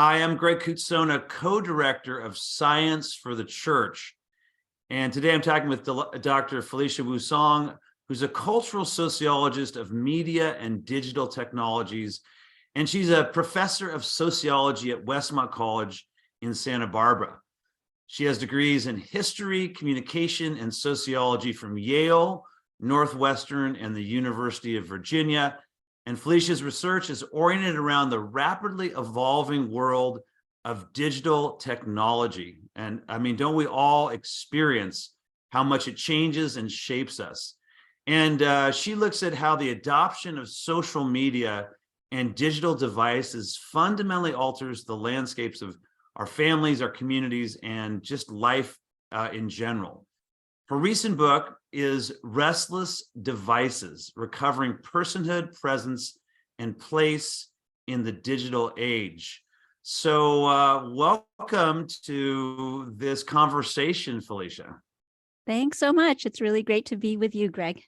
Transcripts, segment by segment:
Hi, I'm Greg Kutsona, co-director of Science for the Church. And today I'm talking with Dr. Felicia Wu Song, who's a cultural sociologist of media and digital technologies. And she's a professor of sociology at Westmont College in Santa Barbara. She has degrees in history, communication, and sociology from Yale, Northwestern, and the University of Virginia. And Felicia's research is oriented around the rapidly evolving world of digital technology. And I mean, don't we all experience how much it changes and shapes us? And she looks at how the adoption of social media and digital devices fundamentally alters the landscapes of our families, our communities, and just life in general. Her recent book is Restless Devices: Recovering Personhood, Presence, and Place in the Digital Age. So welcome to this conversation, Felicia. Thanks so much. It's really great to be with you, Greg.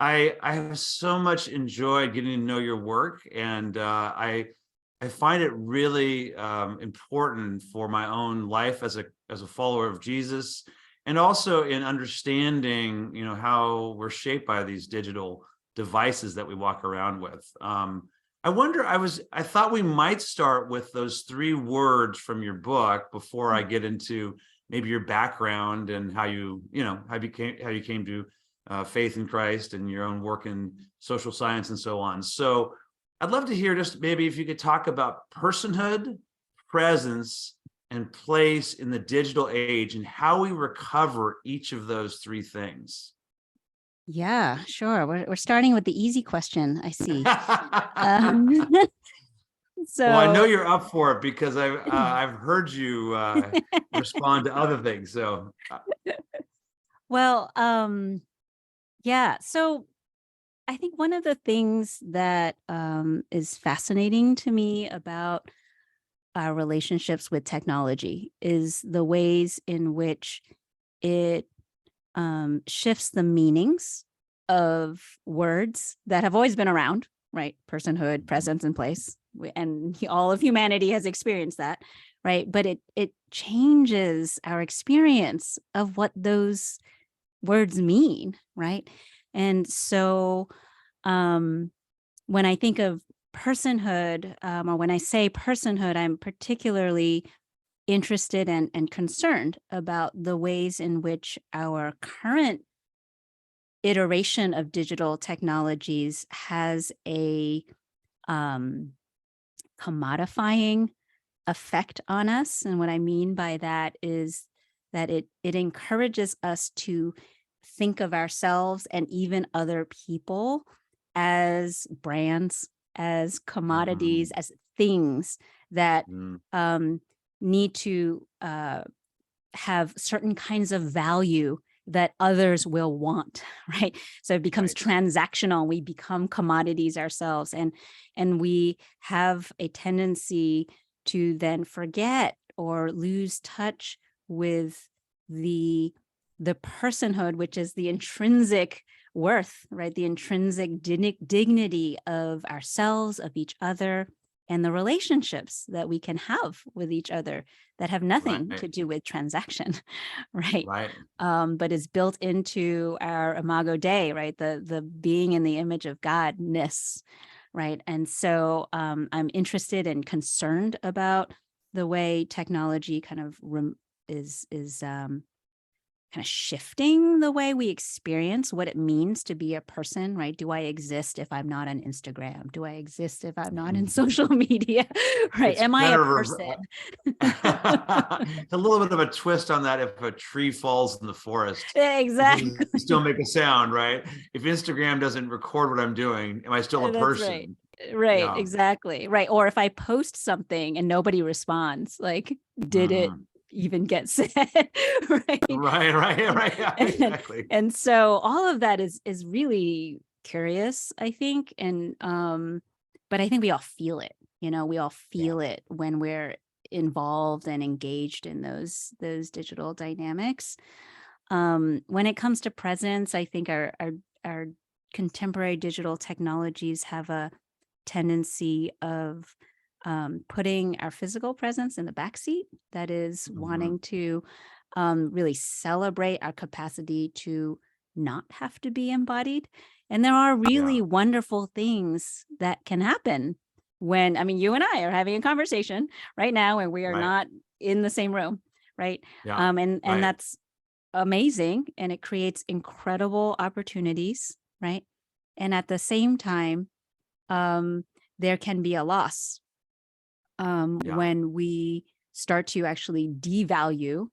I have so much enjoyed getting to know your work, and I find it really important for my own life as a follower of Jesus, and also in understanding, how we're shaped by these digital devices that we walk around with. I thought we might start with those three words from your book before I get into maybe your background and how you came to faith in Christ and your own work in social science and so on. So I'd love to hear just maybe if you could talk about personhood, presence, and place in the digital age and how we recover each of those three things. Yeah, sure. We're starting with the easy question, I see. Um, Well, I know so, you're up for it because I've heard you respond to other things. So well, yeah. So I think one of the things that is fascinating to me about our relationships with technology is the ways in which it shifts the meanings of words that have always been around, right? Personhood, presence, and place. And all of humanity has experienced that, right? But it changes our experience of what those words mean, right? And so when I think of personhood, or when I say personhood, I'm particularly interested and concerned about the ways in which our current iteration of digital technologies has a commodifying effect on us. And what I mean by that is that it encourages us to think of ourselves and even other people as brands, as commodities, as things that need to have certain kinds of value that others will want, right? So it becomes transactional. We become commodities ourselves, and we have a tendency to then forget or lose touch with the personhood, which is the intrinsic worth, right? The intrinsic dignity of ourselves, of each other, and the relationships that we can have with each other that have nothing to do with transaction, right? But is built into our imago Dei, right? The being in the image of Godness, right? And so I'm interested and concerned about the way technology kind of is kind of shifting the way we experience what it means to be a person, right? Do I exist if I'm not on Instagram? Do I exist if I'm not in social media? Right? Am I a person? It's a little bit of a twist on that. If a tree falls in the forest, exactly, it still make a sound, right? If Instagram doesn't record what I'm doing, am I still a person? Right, Yeah. exactly. Right. Or if I post something and nobody responds, like, did it even get said? Right. Yeah, exactly. And so all of that is really curious, I think. And but I think we all feel it, we all feel it when we're involved and engaged in those digital dynamics. When it comes to presence, I think our contemporary digital technologies have a tendency of putting our physical presence in the backseat, that is Mhm. wanting to really celebrate our capacity to not have to be embodied. And there are Yeah. really wonderful things that can happen when, I mean, you and I are having a conversation right now and we are Right. not in the same room, right? Yeah. And Right. that's amazing, and it creates incredible opportunities, right? And at the same time, um, there can be a loss Yeah. when we start to actually devalue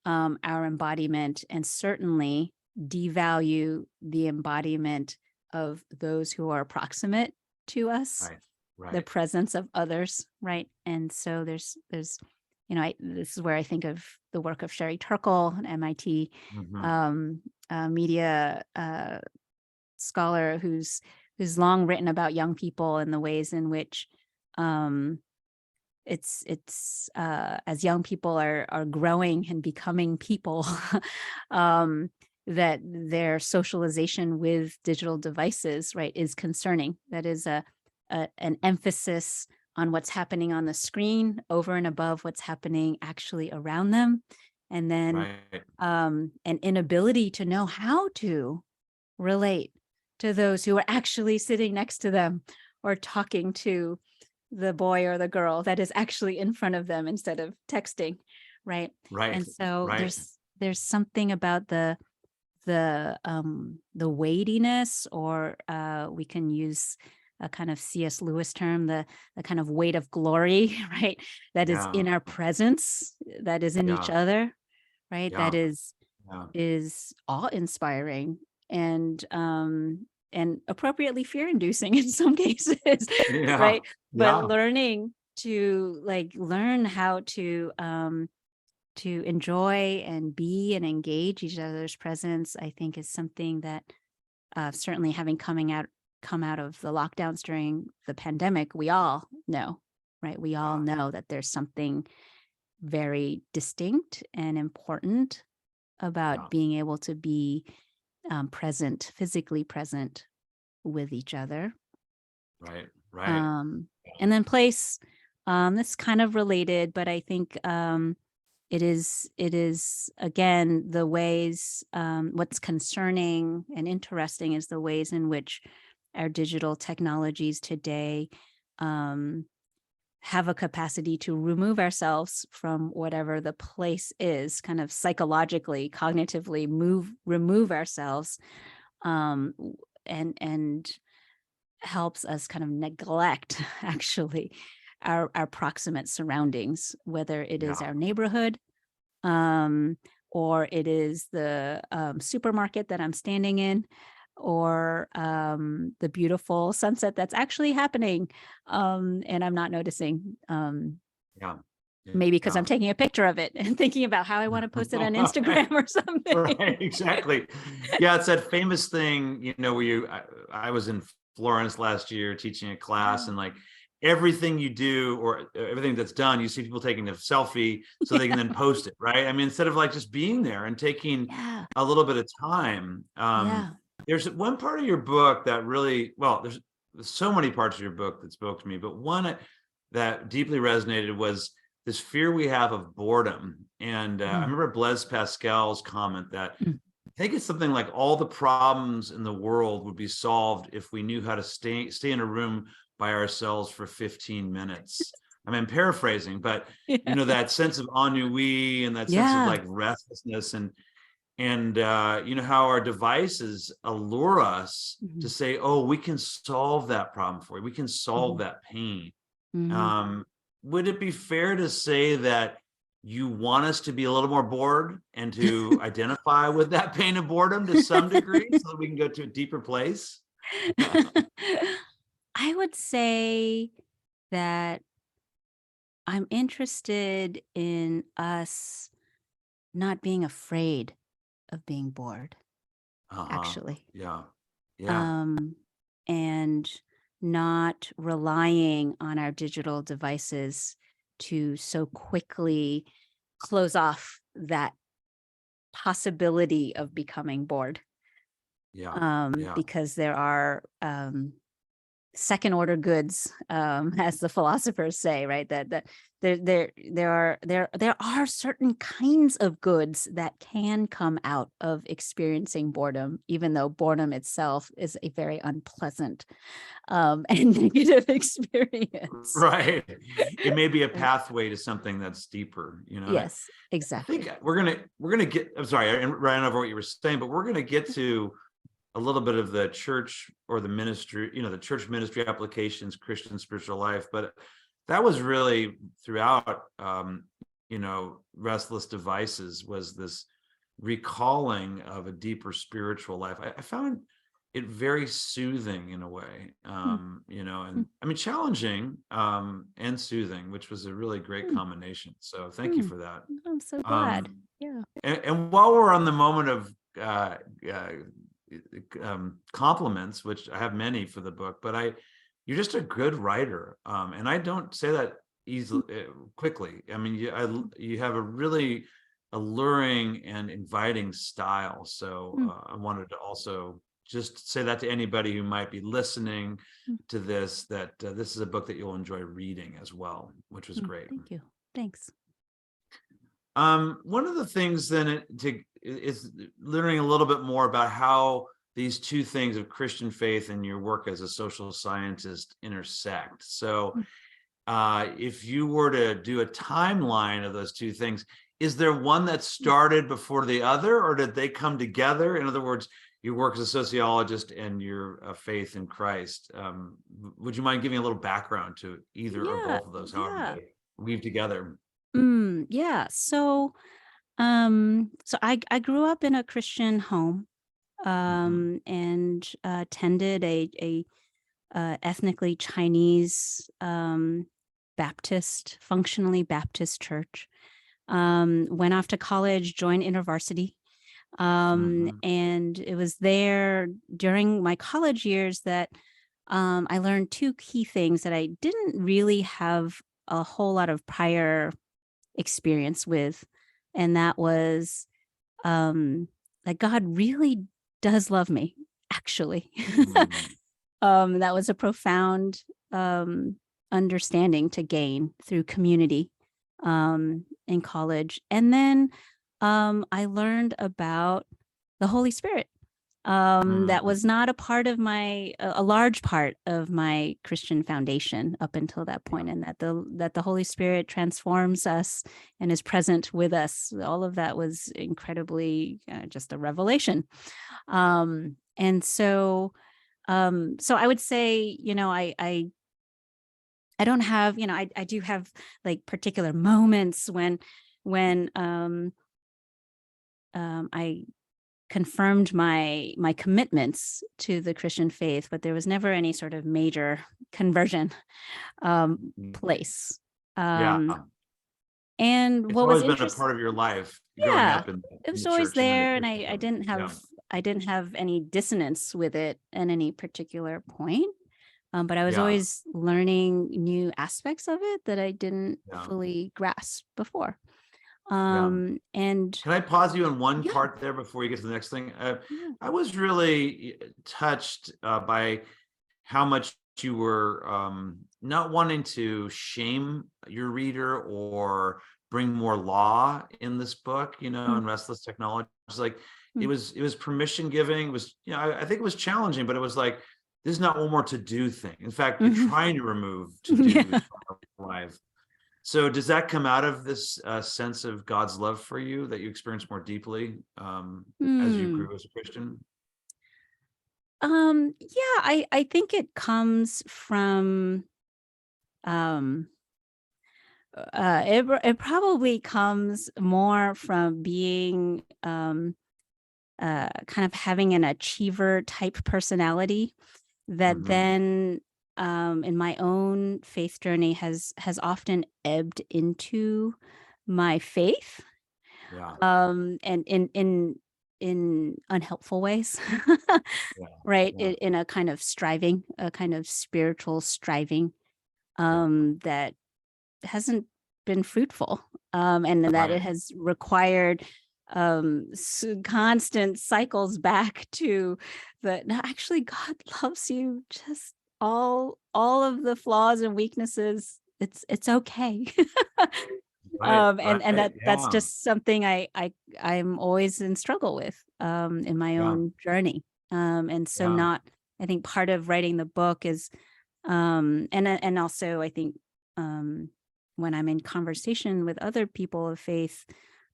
our embodiment, and certainly devalue the embodiment of those who are proximate to us, Right. the Right. presence of others, right? And so there's this is where I think of the work of Sherry Turkle, an MIT Mhm. um, media scholar who's long written about young people and the ways in which um, it's as young people are growing and becoming people, um, that their socialization with digital devices, right, is concerning. That is an emphasis on what's happening on the screen over and above what's happening actually around them, and then Right. an inability to know how to relate to those who are actually sitting next to them or talking to the boy or the girl that is actually in front of them instead of texting, right? Right. And so Right. there's something about the weightiness, or we can use a kind of C.S. Lewis term, the kind of weight of glory, right? That is Yeah. in our presence, that is in each Yeah. other, right? That Yeah. Yeah. is awe-inspiring and appropriately fear-inducing in some cases, Yeah. right? But Yeah. learning to learn how to enjoy and be and engage each other's presence, I think is something that certainly having come out of the lockdowns during the pandemic, we all know, right? We all Yeah. know that there's something very distinct and important Yeah. about being able to be present, physically present with each other. Right. Right. Um, and then place, that's kind of related, but I think it is again the ways, what's concerning and interesting is the ways in which our digital technologies today um, have a capacity to remove ourselves from whatever the place is, kind of psychologically, cognitively remove ourselves, and helps us kind of neglect actually our proximate surroundings, whether it is Yeah. our neighborhood, um, or it is the supermarket that I'm standing in, or the beautiful sunset that's actually happening, and I'm not noticing. Yeah. Maybe because I'm Yeah. taking a picture of it and thinking about how I want to post it on Instagram or something. Right, exactly. Yeah, it's that famous thing, where I was in Florence last year teaching a class, Yeah. and like everything you do or everything that's done, you see people taking a selfie so they can then post it, right? I mean, instead of like just being there and taking Yeah. a little bit of time. Yeah. There's one part of your book that really, well, there's so many parts of your book that spoke to me, but one that deeply resonated was this fear we have of boredom. And I Mm, remember Blaise Pascal's comment that mm. I think it's something like all the problems in the world would be solved if we knew how to stay in a room by ourselves for 15 minutes. I mean, I'm paraphrasing, but Yeah. that sense of ennui and that sense of Yeah. like restlessness, and how our devices allure us to Mhm, say, oh, we can solve that problem for you, we can solve mhm, that pain. mhm. um, would it be fair to say that you want us to be a little more bored and to identify with that pain of boredom to some degree so that we can go to a deeper place? I would say that I'm interested in us not being afraid of being bored, Uh-huh. actually, Yeah. Yeah. um, and not relying on our digital devices to so quickly close off that possibility of becoming bored, Yeah. Yeah. because there are second order goods, as the philosophers say, right? That there are certain kinds of goods that can come out of experiencing boredom, even though boredom itself is a very unpleasant and negative experience. Right. It may be a pathway to something that's deeper, Yes, I think exactly. we're gonna get, I'm sorry, I ran over what you were saying, but we're gonna get to a little bit of the church or the ministry, the church ministry applications, Christian spiritual life. But that was really throughout, Restless Devices, was this recalling of a deeper spiritual life. I found it very soothing in a way, Mm, and mm, I mean challenging, and soothing, which was a really great mm, combination. So thank you mm. for that. I'm so glad. Um, Yeah. and while we're on the moment of compliments, which I have many for the book, but you're just a good writer, and I don't say that easily, quickly. I mean, you have a really alluring and inviting style. So Mm, I wanted to also just say that to anybody who might be listening mm, to this, that this is a book that you'll enjoy reading as well, which was great. Thank you. Thanks. One of the things then is learning a little bit more about how these two things of Christian faith and your work as a social scientist intersect. So, Mm, if you were to do a timeline of those two things, is there one that started before the other, or did they come together? In other words, your work as a sociologist and your faith in Christ. Would you mind giving a little background to either or Yeah. both of those, however Yeah. they weave together? Yeah. So I grew up in a Christian home, Mhm. and attended a ethnically Chinese, Baptist, functionally Baptist church. Went off to college, joined InterVarsity. Mhm. And it was there during my college years that I learned two key things that I didn't really have a whole lot of prior experience with. And that was, that God really does love me, actually. Mm. That was a profound um, understanding to gain through community in college. And then I learned about the Holy Spirit. That Mm. was not a part of a large part of my Christian foundation up until that Yeah. point, and that the Holy Spirit transforms us and is present with us. All of that was incredibly just a revelation. And so, so I would say, I don't have, I do have like particular moments when I confirmed my commitments to the Christian faith, but there was never any sort of major conversion Mm. place. Yeah. Um, and It's what was always been a interesting, part of your life growing yeah, up in, it in was the always church and in the there, and Christian home. Yeah. I didn't have any dissonance with it at any particular point. But I was Yeah. always learning new aspects of it that I didn't Yeah. fully grasp before. Yeah. And Can I pause you in one yeah, part there before you get to the next thing? yeah. I was really touched by how much you were not wanting to shame your reader or bring more law in this book, Mm, in Restless Technology. It's like mm, it was permission giving. It was, I think it was challenging, but it was like, this is not one more to do thing. In fact, you're mhm. trying to remove to do's Yeah. from our life. So does that come out of this sense of God's love for you that you experienced more deeply, as you Hmm. grew as a Christian? Yeah, I think it comes from um it probably comes more from being kind of having an achiever type personality that Hmm. then in my own faith journey has often ebbed into my faith, Yeah. and in unhelpful ways. Yeah. Right, Yeah. in a kind of striving, a kind of spiritual striving, Yeah. that hasn't been fruitful, and that it Right. has required constant cycles back to the no, actually God loves you just all of the flaws and weaknesses, it's okay. Right, And right, that's yeah, just something I'm always in struggle with in my yeah, own journey. And so yeah, not I think part of writing the book is and also I think um when I'm in conversation with other people of faith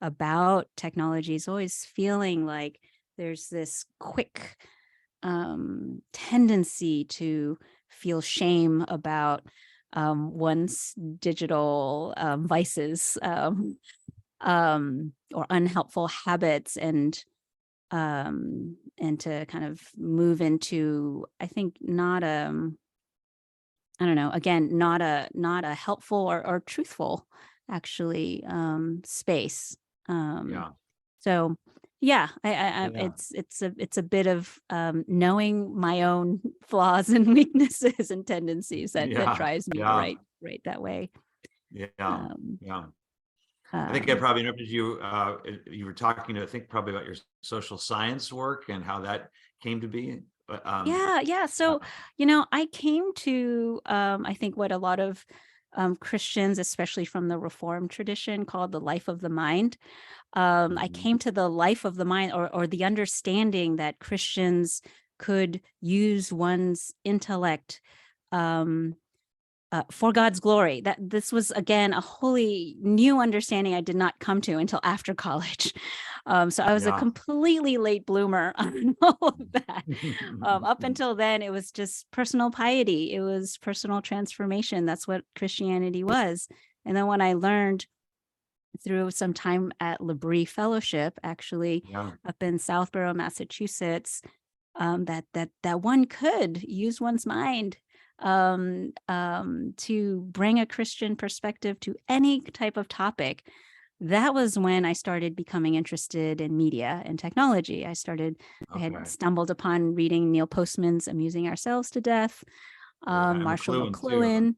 about technology is always feeling like there's this quick tendency to feel shame about one's digital vices or unhelpful habits and to kind of move into I think not I don't know, again, not a helpful or truthful actually space. Um yeah, so yeah, yeah, it's a bit of knowing my own flaws and weaknesses and tendencies that yeah, drives me to yeah, write that way. yeah, Um, yeah. I think I um, probably interrupted you. You were talking to, I think, probably about your social science work and how that came to be. But yeah, yeah. yeah, So, I came to I think what a lot of Christians, especially from the Reformed tradition, called the life of the mind. I mhm, came to the life of the mind or the understanding that Christians could use one's intellect um, for God's glory. That this was again a wholly new understanding I did not come to until after college. So I was a yeah, completely late bloomer on all of that. Up until then, it was just personal piety. It was personal transformation. That's what Christianity was. And then when I learned through some time at L'Abri Fellowship, actually yeah, up in Southborough, Massachusetts, that one could use one's mind to bring a Christian perspective to any type of topic. That was when I started becoming interested in media and technology. I had okay, stumbled upon reading Neil Postman's Amusing Ourselves to Death, yeah, and Marshall McLuhan too. McLuhan.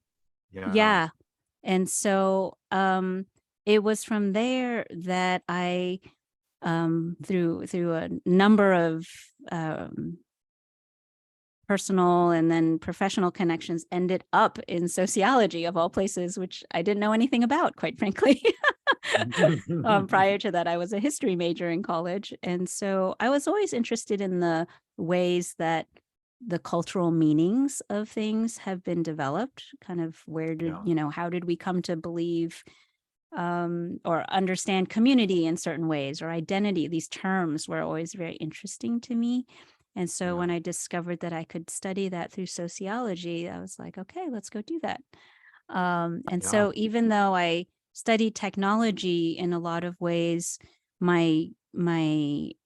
Yeah, Yeah. And so it was from there that I through a number of um, personal and then professional connections ended up in sociology of all places, which I didn't know anything about, quite frankly. Prior to that, I was a history major in college. And so I was always interested in the ways that the cultural meanings of things have been developed, kind of yeah, how did we come to believe or understand community in certain ways or identity. These terms were always very interesting to me. And so yeah, when I discovered that I could study that through sociology, I was like, okay, let's go do that. And yeah, so even though I studied technology in a lot of ways, my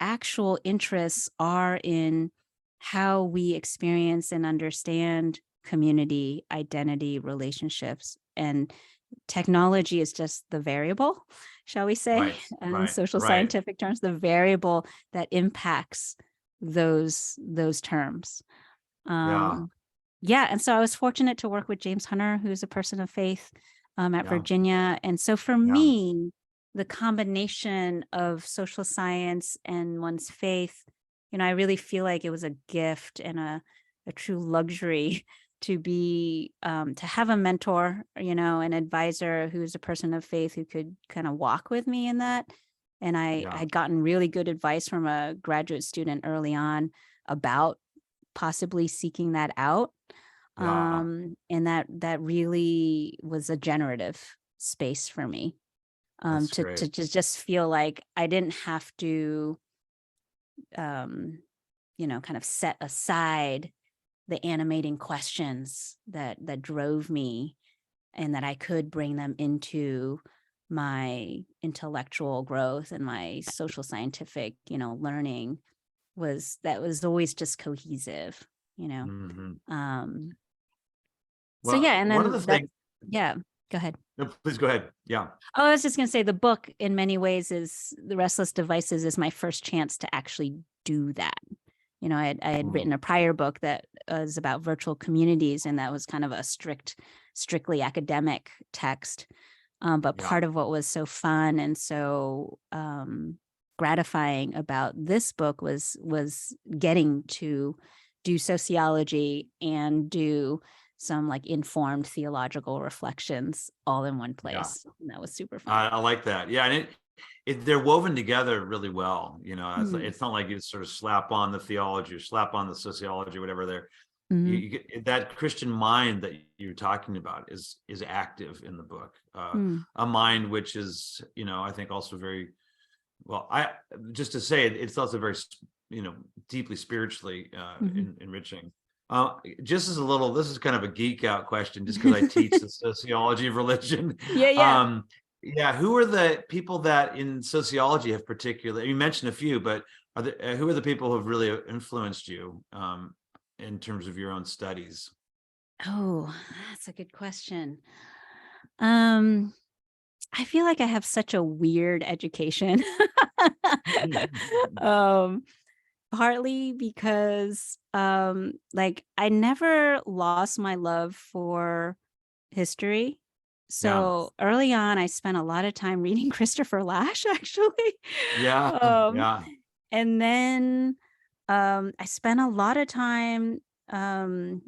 actual interests are in how we experience and understand community, identity, relationships, and technology is just the variable, shall we say, right, in right, social right, scientific terms, the variable that impacts those terms. yeah, Yeah, and so I was fortunate to work with James Hunter, who's a person of faith at yeah, Virginia. And so for yeah, me, the combination of social science and one's faith, I really feel like it was a gift and a true luxury to have a mentor, an advisor who's a person of faith who could kind of walk with me in that. And yeah, I'd gotten really good advice from a graduate student early on about possibly seeking that out. yeah. And that really was a generative space for me. That's To great. just feel like I didn't have to um, kind of set aside the animating questions that drove me and that I could bring them into my intellectual growth and my social scientific, learning was always just cohesive, you know. Hmm. Um, so Well, yeah, and one of then the that things, yeah, go ahead. no, please go ahead. Yeah. Oh, I was just gonna say the book in many ways is The Restless Devices is my first chance to actually do that. I had Mm, written a prior book that was about virtual communities, and that was kind of a strictly academic text. But yeah. part of what was so fun and so gratifying about this book was getting to do sociology and do some like informed theological reflections all in one Yeah. place. And that was super fun. I like that. Yeah, and they're woven together really well. Mm, It's not like you sort of slap on the theology or slap on the sociology, whatever. mhm, You get that Christian mind that you're talking about is active in the book. mm, A mind which is, I think also very well. I just to say it's also very, deeply spiritually mhm. enriching. Just as a little, this is kind of a geek out question, just because I teach the sociology of religion. Yeah, yeah. Um, yeah, who are the people that in sociology have particularly? You mentioned a few, but who are the people who have really influenced you in terms of your own studies? Oh, that's a good question. Um, I feel like I have such a weird education. um, Partly because like I never lost my love for history. Yeah, So early on I spent a lot of time reading Christopher Lash actually. yeah, um yeah, and then I spent a lot of time um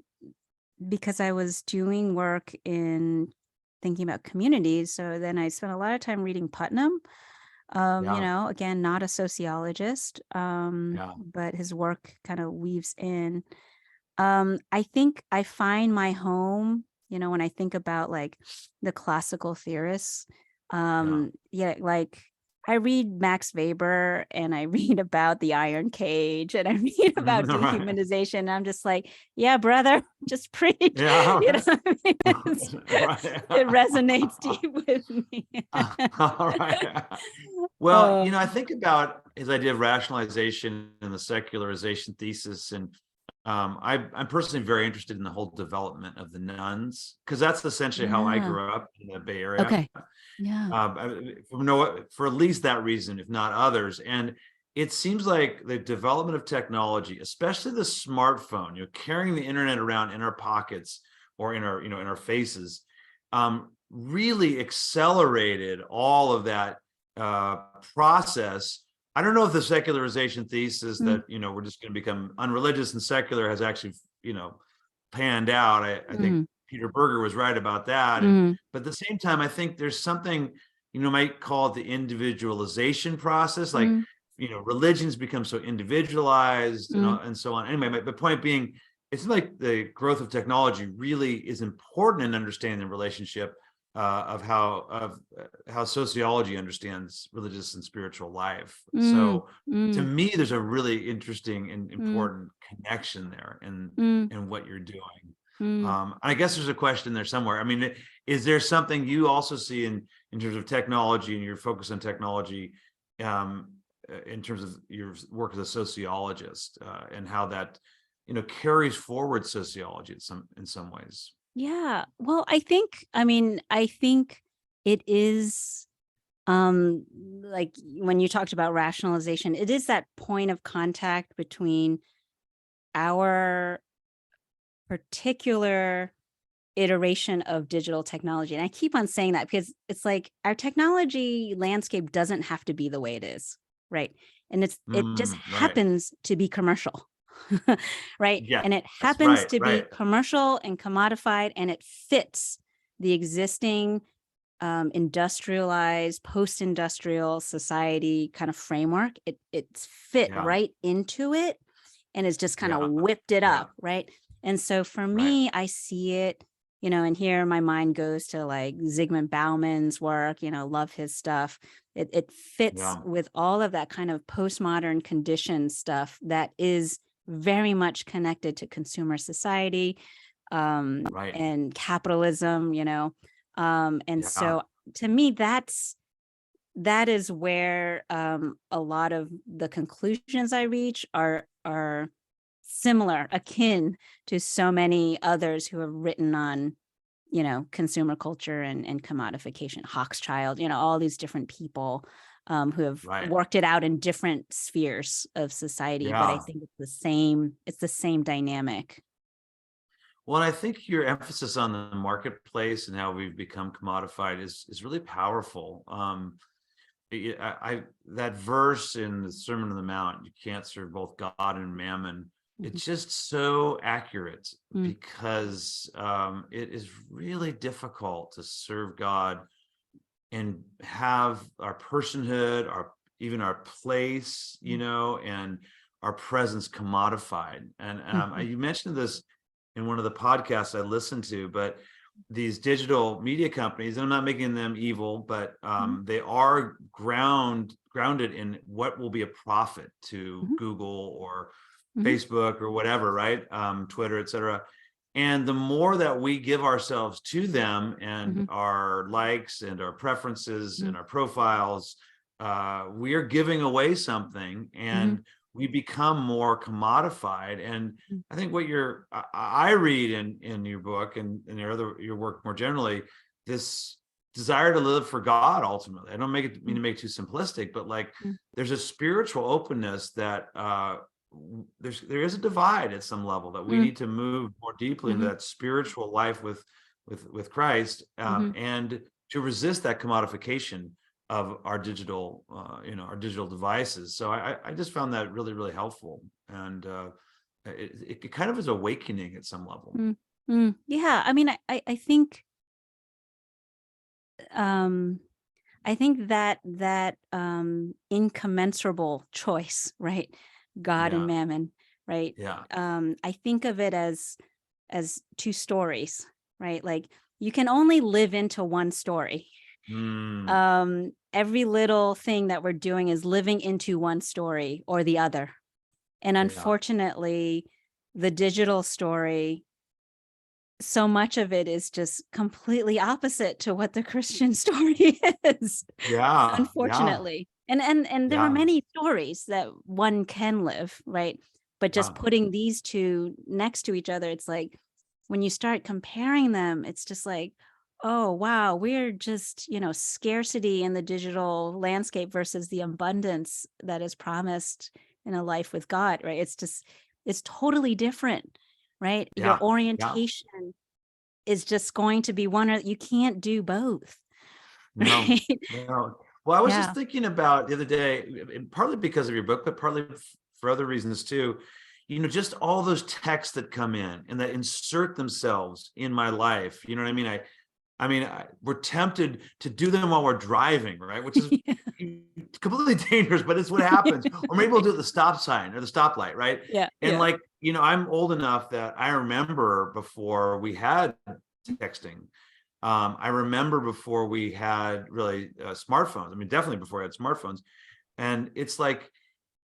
because I was doing work in thinking about communities. So then I spent a lot of time reading Putnam. yeah, Again, not a sociologist, yeah, but his work kind of weaves in. I think I find my home, when I think about like the classical theorists. yeah. Yeah, like I read Max Weber and I read about the iron cage and I read about Right. dehumanization. And I'm just like, yeah, brother, just preach. Yeah. What I mean? Right. It resonates deep with me. All right. Well, I um, think about his idea of rationalization and the secularization thesis, and I'm personally very interested in the whole development of the nuns, because that's essentially how I yeah. grew up in the Bay Area. Okay. Yeah. For at least that reason, if not others. And it seems like the development of technology, especially the smartphone, carrying the internet around in our pockets or in our, in our faces, really accelerated all of that process. I don't know if the secularization thesis Mm, that, we're just going to become unreligious and secular has actually, panned out. I think mm, Peter Berger was right about that. mm, But at the same time, I think there's something, might call it the individualization process. Like, mm, religions become so individualized mm, and so on. Anyway, the point being, it's like the growth of technology really is important in understanding the relationship of how sociology understands religious and spiritual life. mm, So to mm, me, there's a really interesting and mm, important connection there mm, in what you're doing. mm. I guess there's a question there somewhere. I mean, is there something you also see in terms of technology and your focus on technology, in terms of your work as a sociologist, and how that carries forward sociology in some ways? Yeah. Well, I think it is like when you talked about rationalization, it is that point of contact between our particular iteration of digital technology. And I keep on saying that because it's like our technology landscape doesn't have to be the way it is, right? And it just Right. happens to be commercial. Right? Yes. And it happens Right. to be Right. commercial and commodified and it fits the existing industrialized, post-industrial society kind of framework. It's fit Yeah. right into it and it's just kind of Yeah. whipped it Yeah. up, right? And so for Right. me, I see it, and here my mind goes to like Zygmunt Bauman's work, love his stuff. It fits Yeah. with all of that kind of postmodern condition stuff that is very much connected to consumer society Right. and capitalism, and Yeah. so to me, that is where a lot of the conclusions I reach are similar, akin to so many others who have written on, consumer culture and commodification. Hochschild, all these different people who have Right. worked it out in different spheres of society. But I Yeah. think it's the same. It's the same dynamic. Well, I think your emphasis on the marketplace and how we've become commodified is really powerful. That verse in the Sermon on the Mount, you can't serve both God and mammon. it's just so accurate Mm. because it is really difficult to serve God and have our personhood, even our place, and our presence commodified. And Mhm. you mentioned this in one of the podcasts I listened to, but these digital media companies, and I'm not making them evil, but Mhm. they are grounded in what will be a profit to Mhm. Google or Mhm. Facebook or whatever, right? Twitter, et cetera. And the more that we give ourselves to them and Mhm. our likes and our preferences Mhm. and our profiles, we are giving away something, Mhm. and we become more commodified. And Mhm. I think what I read in your book and in your work more generally, this desire to live for God ultimately. I don't mean to make it too simplistic, but like Mhm. there's a spiritual openness that there is a divide at some level that we Mhm. need to move more deeply into Mhm. that spiritual life with Christ, Mhm. and to resist that commodification of our digital our digital devices. So I just found that really, really helpful, and it kind of is awakening at some level. Mm. Mm. Yeah, I mean, um I think that incommensurable choice, right? God and Yeah, mammon, right? yeah. I think of it as two stories, right? Like you can only live into one story. Mm, Every little thing that we're doing is living into one story or the other. And yeah, unfortunately, the digital story, so much of it is just completely opposite to what the Christian story is, yeah, yeah, unfortunately. And there are yeah, many stories that one can live, right? But just yeah, putting these two next to each other, it's like when you start comparing them, it's just like, oh wow, we're just, scarcity in the digital landscape versus the abundance that is promised in a life with God, right? It's totally different, right? Your yeah, yeah. orientation is just going to be one, or you can't do both. No, Right? no. Well, I was just Yeah. thinking about the other day, and partly because of your book, but partly for other reasons too. Just all those texts that come in and that insert themselves in my life. You know what I mean? We're tempted to do them while we're driving, right? Which is completely dangerous, but it's what happens. Or maybe we'll do it at the stop sign or the stoplight, right? Yeah, And yeah. like, I'm old enough that I remember before we had texting. I remember before we had really smartphones. I mean, definitely before we had smartphones. And it's like,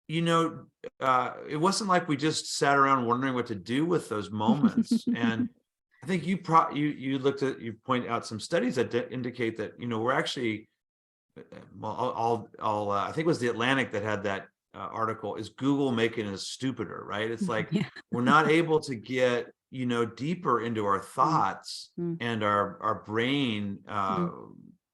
it wasn't like we just sat around wondering what to do with those moments. And I think you point out some studies that indicate that we're actually well, I think it was the Atlantic that had that article. Is Google making us stupider? Right? It's like Yeah. we're not able to get deeper into our Mm, thoughts mm, and our brain mm,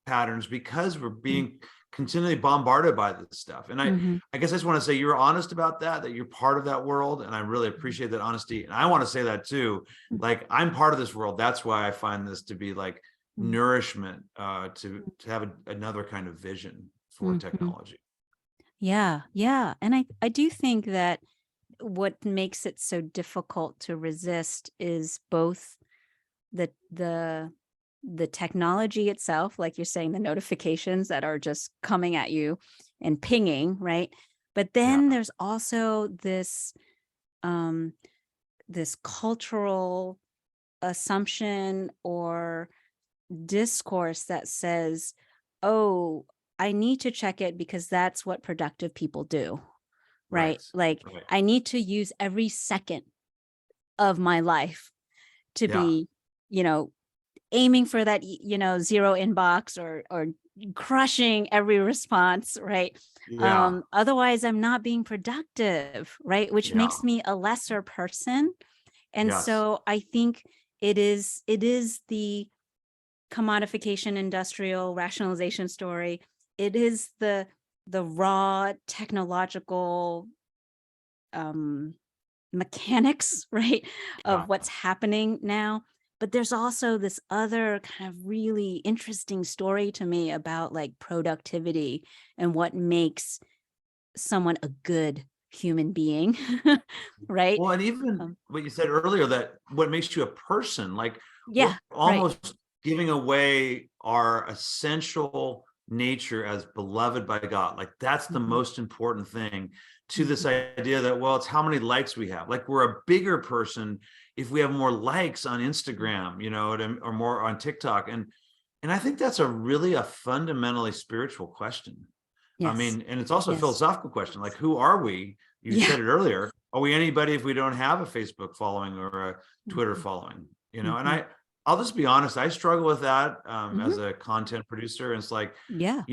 patterns because we're mm, being continually bombarded by this stuff. And I mhm, I guess I just want to say you're honest about that you're part of that world, and I really mhm, appreciate that honesty. And I want to say that too. mm, Like I'm part of this world. That's why I find this to be like mm, nourishment to have another kind of vision for mm, mhm. technology. Yeah, yeah. And I do think that what makes it so difficult to resist is both the the the technology itself, like you're saying, the notifications that are just coming at you and pinging, right? But Yeah, then there's also um this cultural assumption or discourse that says, oh, I need to check it because that's what productive people do, right? right, Like right. I need to use every second of my life to Yeah, be, you know, aiming for that, zero inbox or crushing every response, right? yeah, Otherwise I'm not being productive, right? Which yeah, makes me a lesser person. And yes, so I think it is the commodification industrial rationalization story. It is the raw technological um mechanics, right, yeah, of what's happening now. But there's also this other kind of really interesting story to me about like productivity and what makes someone a good human being, right? Well, and even what you said earlier, that what makes you a person, like we're Yeah, right. almost giving away our essential nature as beloved by God. Like that's the Mhm, most important thing to this mhm, idea that, well, it's how many likes we have. Like we're a bigger person if we have more likes on Instagram, or more on TikTok. And I think that's a fundamentally spiritual question. I yes, mean, and it's also a yes, philosophical question, like who are we? You yeah, said it earlier. Are we anybody if we don't have a Facebook following or a Twitter mhm, following? And mhm, I'll just be honest, I struggle with that mhm, as a content producer. And it's like, yeah,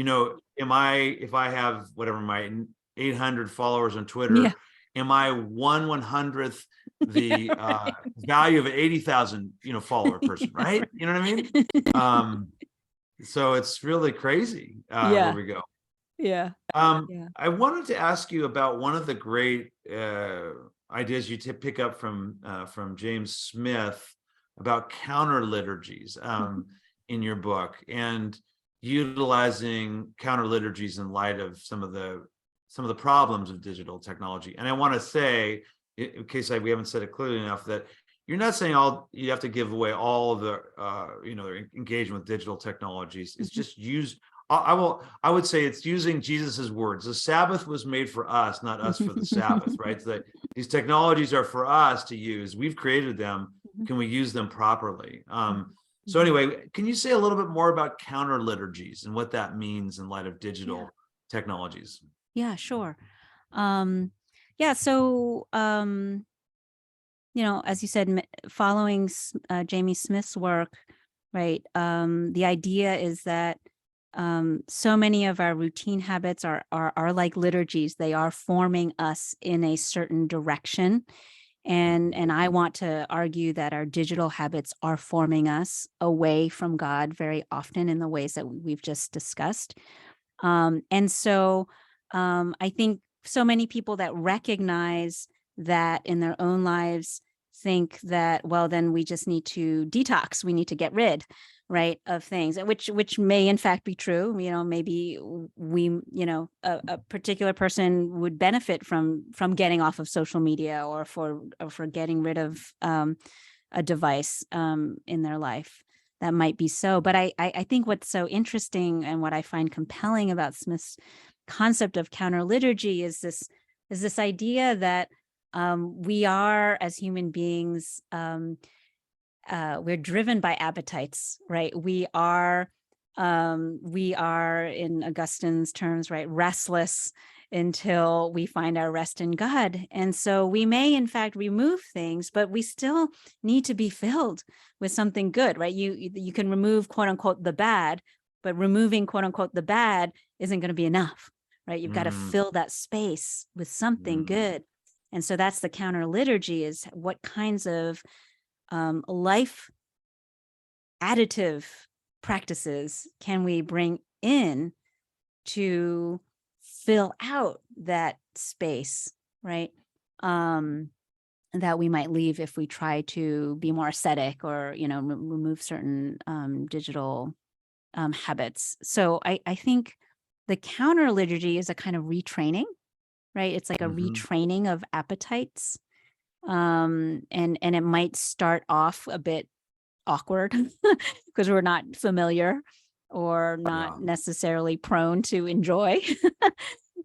if I have whatever my 800 followers on yeah, Twitter, am I 1/100th the yeah, value of an 80,000 follower person, yeah, right? You know what I mean? right. Um, so it's really crazy where Yeah, we go. yeah, Um, yeah. I wanted to ask you about one of the great ideas you pick up from James Smith about counter liturgies Mhm, in your book, and utilizing counter liturgies in light of some of the problems of digital technology. And I want to say, in case we haven't said it clearly enough, that you're not saying you have to give away all of the engagement with digital technologies. It's mhm. just use I would say it's using Jesus's words. The Sabbath was made for us, not us for the Sabbath, right? So that these technologies are for us to use. We've created them. Mhm, Can we use them properly? mhm, So mhm. anyway, can you say a little bit more about counter liturgies and what that means in light of Yeah, digital technologies? yeah, sure. Um, yeah, so as you said, following Jamie Smith's work, right? The idea is that so many of our routine habits are like liturgies. They are forming us in a certain direction, and I want to argue that our digital habits are forming us away from God very often in the ways that we've just discussed. And so I think so many people that recognize that in their own lives think that, well, then we just need to detox. We need to get rid, right, of things, and which may in fact be true. Maybe a particular person would benefit from getting off of social media, or for getting rid of a device in their life. That might be so. But I think what's so interesting and what I find compelling about Smith's concept of counter liturgy is this idea that we are, as human beings, we're driven by appetites, right? We are, in Augustine's terms, right, restless until we find our rest in God. And so we may in fact remove things, but we still need to be filled with something good, right? You can remove, quote unquote, the bad, but removing, quote unquote, the bad isn't going to be enough, right? You've got to Mm, fill that space with something mm, good. And so that's the counter liturgy, is what kinds of life additive practices can we bring in to fill out that space, right? Um, that we might leave if we try to be more ascetic, or remove certain digital habits. So I think the counter liturgy is a kind of retraining, right? It's like a mhm. retraining of appetites, and it might start off a bit awkward because we're not familiar or not Yeah. necessarily prone to enjoy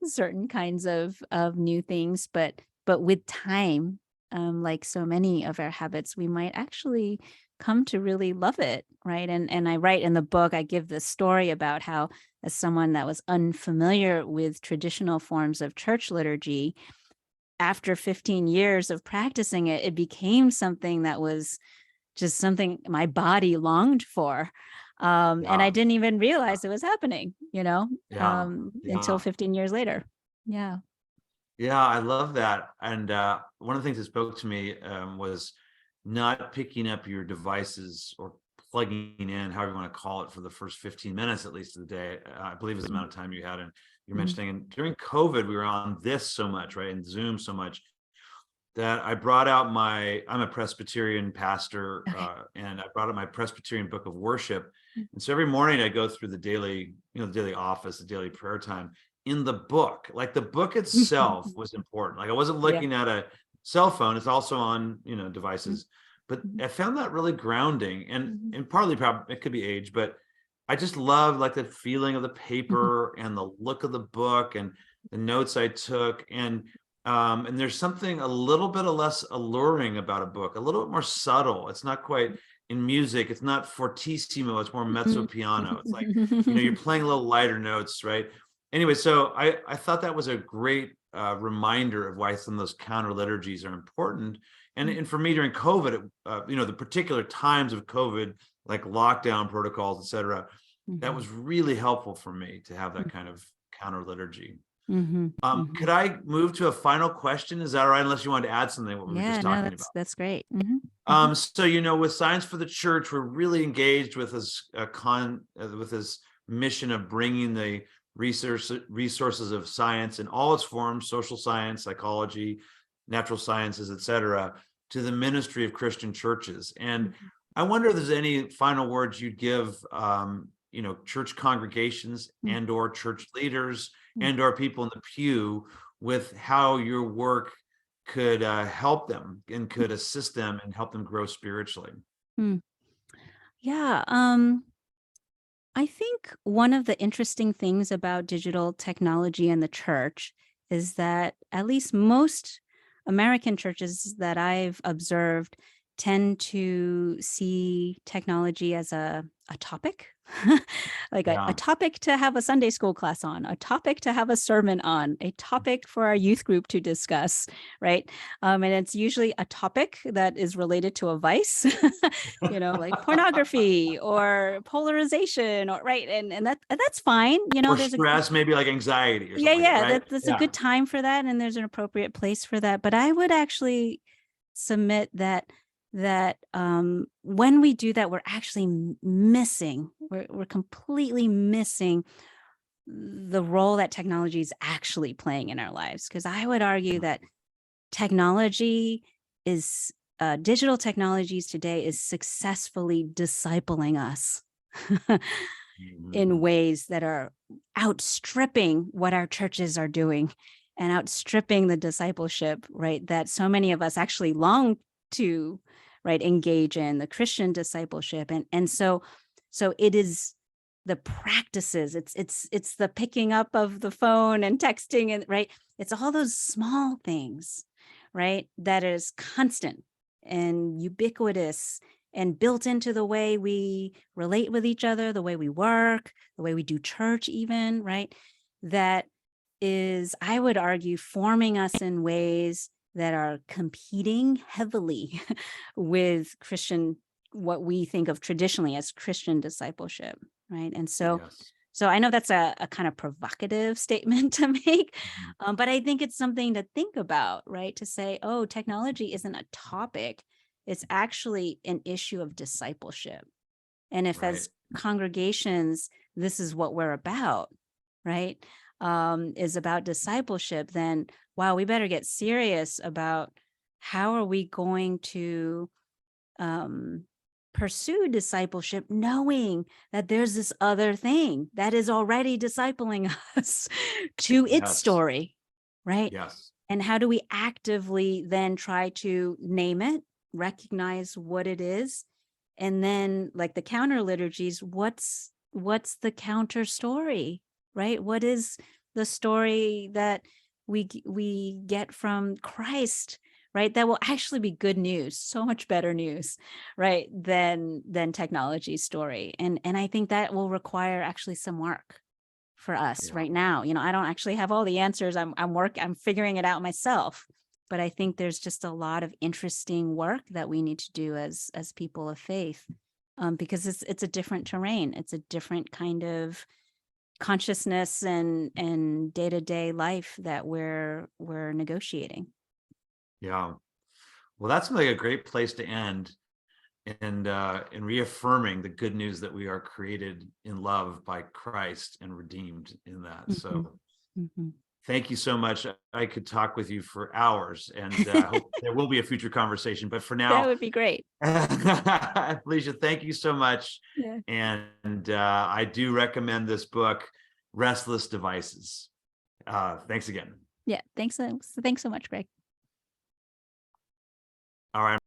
certain kinds of new things, but with time, like so many of our habits, we might actually come to really love it, right? And I write in the book, I give this story about how, as someone that was unfamiliar with traditional forms of church liturgy, after 15 years of practicing it, it became something that was just something my body longed for. And I Yeah. didn't even realize it was happening, Yeah. until Yeah. 15 years later. Yeah. Yeah, I love that. And one of the things that spoke to me was not picking up your devices or plugging in, however you want to call it, for the first 15 minutes at least of the day. I believe is the Mhm, amount of time you had. And you're mhm, mentioning, and during COVID, we were on this so much, right? And Zoom so much that I brought out I'm a Presbyterian pastor, okay. and I brought out my Presbyterian book of worship. Mm, And so every morning I go through the daily office, the daily prayer time. in the book. Like the book itself was important. Like I wasn't Yeah. looking at a cell phone. It's also on, devices, but Mhm. I found that really grounding, and Mhm. partly probably it could be age, but I just love like the feeling of the Mhm. paper and the look of the book and the notes I took. And there's something a little bit of less alluring about a book, a little bit more subtle. It's not quite in music. It's not fortissimo. It's more mezzo piano. It's like, you're playing a little lighter notes, right? Anyway, so I thought that was a great reminder of why some of those counter liturgies are important. And for me during COVID, the particular times of COVID, like lockdown protocols, et cetera, that was really helpful for me to have that kind of counter liturgy. Mhm. Could Mhm. I move to a final question? Is that all right? Unless you wanted to add something what we were Yeah, just no, talking about. that's great. Mhm. Mhm. So with Science for the Church, we're really engaged with this mission of bringing the resources of science in all its forms, social science, psychology, natural sciences, et cetera, to the ministry of Christian churches. And I wonder if there's any final words you'd give, church congregations Mhm. and or church leaders Mhm. and or people in the pew with how your work could help them and could assist them and help them grow spiritually. Mm. Yeah, I think one of the interesting things about digital technology and the church is that at least most American churches that I've observed tend to see technology as a topic, like a Yeah. topic to have a Sunday school class on, a topic to have a sermon on, a topic for our youth group to discuss, right? And it's usually a topic that is related to a vice, like pornography or polarization, or right, and that's fine. Or There's a stress, maybe like anxiety or Yeah, something like that, yeah, right? that's a Yeah. good time for that, and there's an appropriate place for that. But I would actually submit that when we do that, we're actually missing. We're completely missing the role that technology is actually playing in our lives. Because I would argue that technology is digital technologies today is successfully discipling us in Mhm. ways that are outstripping what our churches are doing and outstripping the discipleship, right? That so many of us actually long to, right, engage in the Christian discipleship. And so it is the practices, it's the picking up of the phone and texting, and right, it's all those small things, right, that is constant and ubiquitous and built into the way we relate with each other, the way we work, the way we do church, even, right? That is, I would argue, forming us in ways that are competing heavily with Christian, what we think of traditionally as Christian discipleship, right? And so, Yes. so I know that's a kind of provocative statement to make, Mhm. but I think it's something to think about, right? To say, oh, technology isn't a topic, it's actually an issue of discipleship. And if Right. as congregations, this is what we're about, right? Is about discipleship, then wow, we better get serious about how are we going to um, pursue discipleship, knowing that there's this other thing that is already discipling us to its Yes. story, right? Yes. And how do we actively then try to name it, recognize what it is, and then, like the counter liturgies, what's the counter story, right? What is the story that we get from Christ, right? That will actually be good news, so much better news, right? Than technology's story. And I think that will require actually some work for us Yeah. right now. I don't actually have all the answers. I'm figuring it out myself. But I think there's just a lot of interesting work that we need to do as people of faith, because it's a different terrain. It's a different kind of consciousness and day-to-day life that we're negotiating. Yeah. Well, that's like a great place to end, and reaffirming the good news that we are created in love by Christ and redeemed in that. Mhm. So Mhm. thank you so much. I could talk with you for hours, and hope there will be a future conversation. But for That now, would be great. Felicia, thank you so much. Yeah. And I do recommend this book, Restless Devices. Thanks again. Yeah. Thanks so much, Greg. All right.